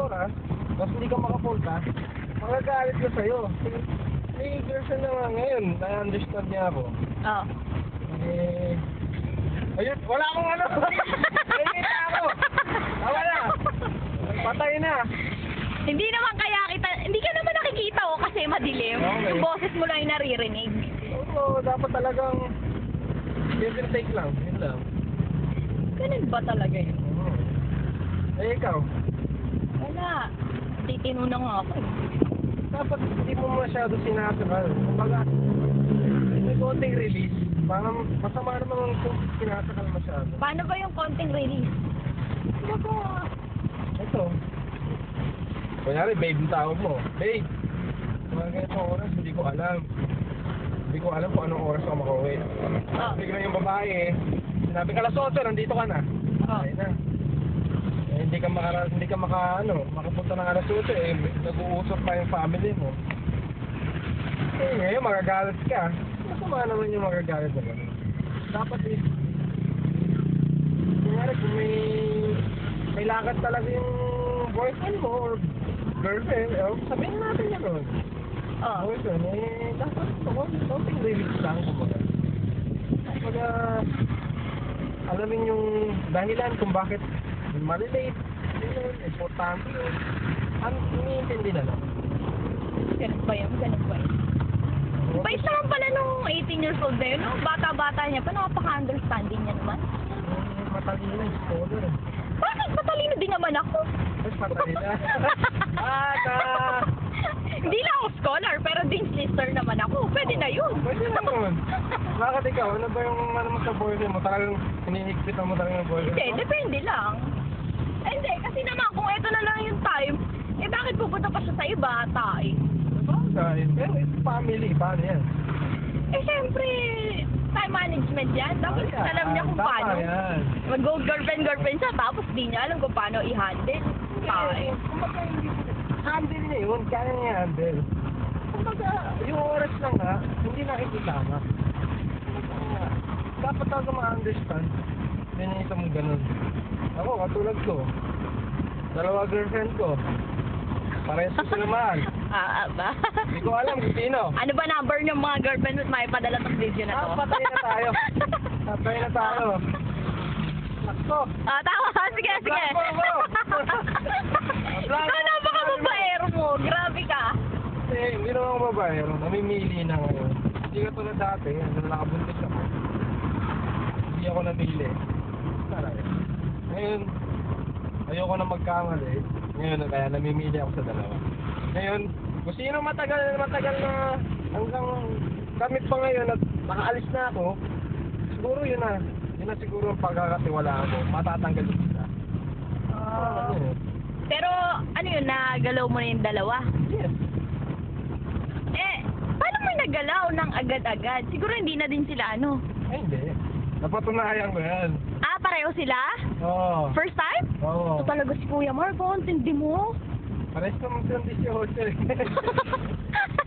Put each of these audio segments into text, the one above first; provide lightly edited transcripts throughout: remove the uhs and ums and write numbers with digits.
oras, tapos hindi ka makapunta, magagalit ka sa'yo. May girlfriend na nga ngayon, na-understand niya ako. Oo. Ayun, wala akong ano. Ayun na ako. Tama na. Patay na. Hindi naman kaya kita, hindi ka naman nakikita o kasi madilim. Okay. Yung boses mo lang yung naririnig. Oo, dapat talagang give and take lang. Yun lang. Ganun ba talaga yun? Eh, ikaw? Wala. Titino na nga ako eh. Dapat hindi mo masyado sinasakal. Kumbaga, may konting release. Parang masama naman kung sinasakal masyado. Paano ba yung konting release? Kumbaga, ito. Kunyari, babe yung tawag mo. Babe, mga ganitong oras, hindi ko alam. Hindi ko alam kung anong oras ako makauwi. Oh. Bigla yung babae eh. Sinabi ka, alas 8, nandito ka na. Oh. Ayun na. Eh, hindi ka makapunta ng alas 8 eh. Nag-uusap pa yung family mo. Eh, ngayon magagalit ka. Masama naman yung magagalit na gano'n. Dapat eh, kunyari kung may lakad talaga yung boyfriend mo or girlfriend, sabihin natin yan nun. Oh. Boyfriend, eh, dapat something release lang kumbaga. Kumbaga, alamin yung dahilan kung bakit malilate, yun, importante yun. Iniintindi na lang. Ganun ba yun? Ganun ba yun? Bait naman pala nung 18 years old na yun, no? Bata-bata niya pa, napaka-understanding niya naman. Matalino yung scholar eh. Bakit? Matalino din naman ako. Mas matalino. Hindi lang ako scholar, pero Dean's Lister naman ako. Pwede na yun. Pwede naman. Bakit ikaw? Ano ba yung ano mo sa boyfriend mo? Talagang hinihigpitan mo talaga yung boyfriend mo? Hindi, depende lang. Eh, hindi, kasi naman kung ito na lang yung time, eh bakit pupunta pa siya sa iba, tay? Bagay. Pero it's family. Paano yan? Eh, syempre, time management yan. Dapat alam niya kung Tama paano. yan. Mag-girlfriend siya, tapos di niya alam kung paano i-handle. Tay. Kumbaga, handle niya yun. Kaya niya handle. Kumbaga, yung oras lang ha, hindi nakikisama. Kumbaga, dapat talaga ma-understand. Pinita mo ganun. Ako, katulad ko. 2 girlfriend ko. Parehas ko sila mahal. Ba? Hindi ko alam kung sino. Ano ba number ng mga girlfriend at may padala ng video na to? Patay na tayo. Patay na tayo. Nakso. Tama. Sige. Blanco mo. Ikaw na baka babaero mo. Grabe ka. Hindi naman ako babae. Namimili na ngayon. Hindi ka tulad dati. Nakabuntis ako. Hindi ako namili. Taray. Ngayon, ayoko na magkamali. Ngayon, kaya namimili ako sa dalawa. Ngayon, kung sino matagal na hanggang kami pa ngayon at nakaalis na ako, siguro yun na siguro ang pagkakatiwalaan mo. Matatanggal yung isa. Pero, ano yun, nagalaw mo na yung dalawa? Yes. Eh, paano mo nagalaw ng agad-agad? Siguro hindi na din sila, ano? Ay, hindi. Napatunayan ko yan. Pareho sila? Oo. First time? Oo. Ito talaga si Kuya Marco, intindi mo? Pares naman silang 18.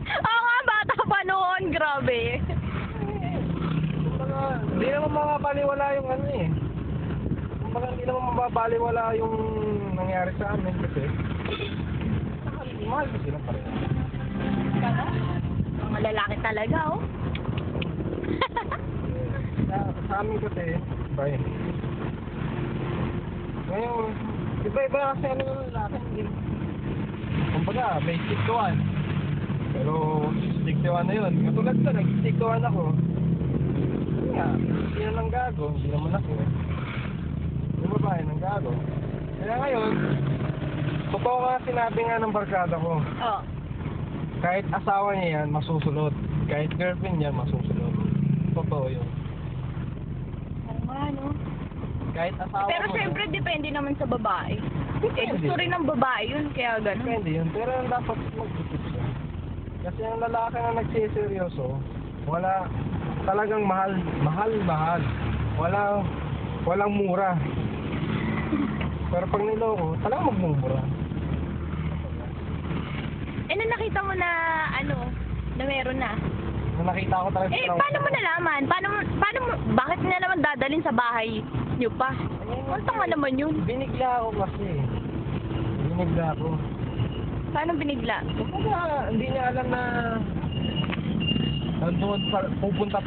Oo nga, bata pa noon, grabe. Kumbaga, hindi naman mapapaliwala yung ano eh. Kumbaga, hindi naman mapapaliwala yung nangyari sa amin kasi mahal ko silang pareho. Mga lalaki talaga, oh. Sa amin kasi, iba yun. Ngayon, iba-iba kasi ano ng lalaki. Kumbaga, may stick to one. Pero, stick to one na yun. Katulad ko, nag-stick to one ako. Kaya, hindi na nang gago. Hindi naman ako. Yung babae nang gago. Kaya ngayon, totoo nga sinabi nga ng barkada ko. Oh. Kahit asawa niya yan, masusunod. Kahit girlfriend niya, masusunod. Totoo yun. Oo nga, no? Kahit asawa Pero mo syempre, depende naman sa babae. Depende. Gusto rin ng babae yun, kaya ganun. Depende yun. Pero dapat mag-isip siya. Kasi ang lalaki na nagsiseryoso, wala talagang mahal. Walang mura. Pero pag niloko, talagang magmumura. Eh, na nakita mo na, na meron na. Nung nakita ko talaga Eh, paano mo nalaman? Bakit nga naman dadalhin sa bahay niyo pa? Ang tanga naman yun. Binigla ako kasi. Binigla ako. Paano binigla? Kumbaga, hindi niya alam na nandun, pupunta